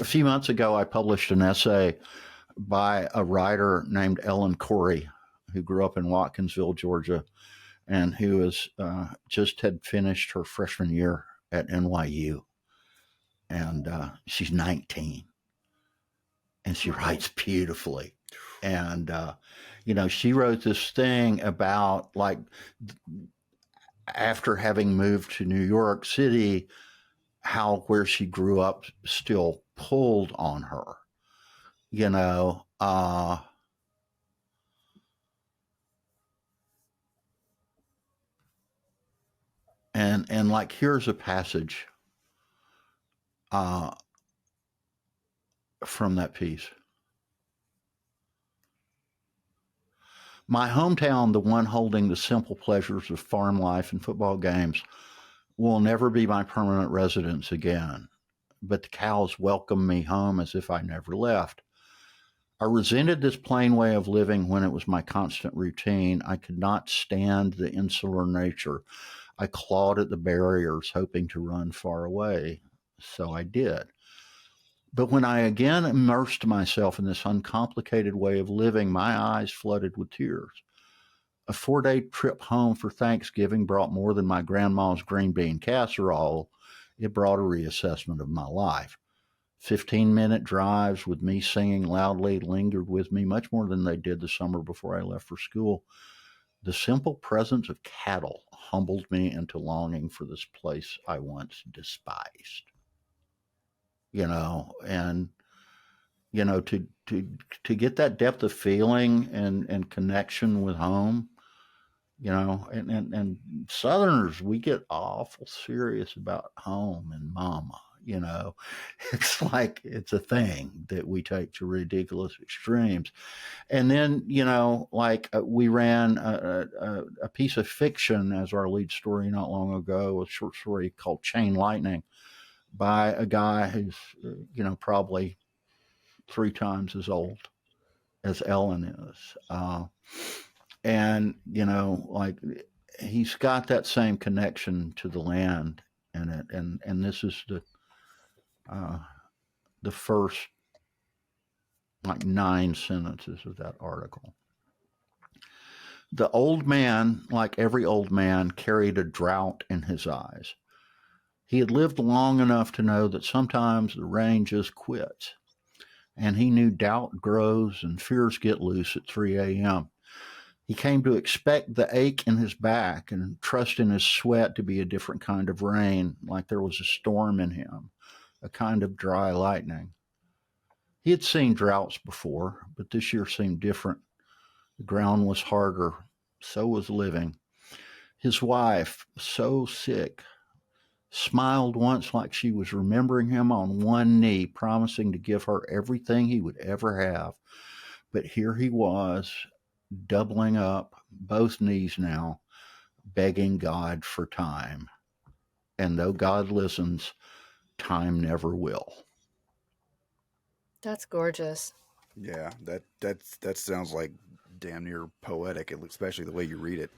A few months ago, I published an essay by a writer named Ellen Corey, who grew up in Watkinsville, Georgia, and who was just had finished her freshman year at NYU. And she's 19, and she writes beautifully. And, she wrote this thing about, like, after having moved to New York City, how where she grew up still pulled on her, and like, here's a passage from that piece. My hometown, the one holding the simple pleasures of farm life and football games, will never be my permanent residence again, but the cows welcome me home as if I never left. I resented this plain way of living when it was my constant routine. I could not stand the insular nature. I clawed at the barriers, hoping to run far away. So I did. But when I again immersed myself in this uncomplicated way of living, my eyes flooded with tears. A 4-day trip home for Thanksgiving brought more than my grandma's green bean casserole. It brought a reassessment of my life. 15-minute drives with me singing loudly lingered with me much more than they did the summer before I left for school. The simple presence of cattle humbled me into longing for this place I once despised. And to get that depth of feeling and connection with home, and Southerners, we get awful serious about home and mama. It's like it's a thing that we take to ridiculous extremes. And then, we ran a piece of fiction as our lead story not long ago, a short story called Chain Lightning by a guy who's, probably 3 times as old as Ellen is. And, he's got that same connection to the land in it. And this is the first, 9 sentences of that article. The old man, like every old man, carried a drought in his eyes. He had lived long enough to know that sometimes the rain just quits. And he knew doubt grows and fears get loose at 3 a.m. He came to expect the ache in his back and trust in his sweat to be a different kind of rain, like there was a storm in him, a kind of dry lightning. He had seen droughts before, but this year seemed different. The ground was harder, so was living. His wife, so sick, smiled once like she was remembering him on one knee, promising to give her everything he would ever have. But here he was, doubling up, both knees now, begging God for time. And though God listens, time never will. That's gorgeous. Yeah, that sounds like damn near poetic, especially the way you read it.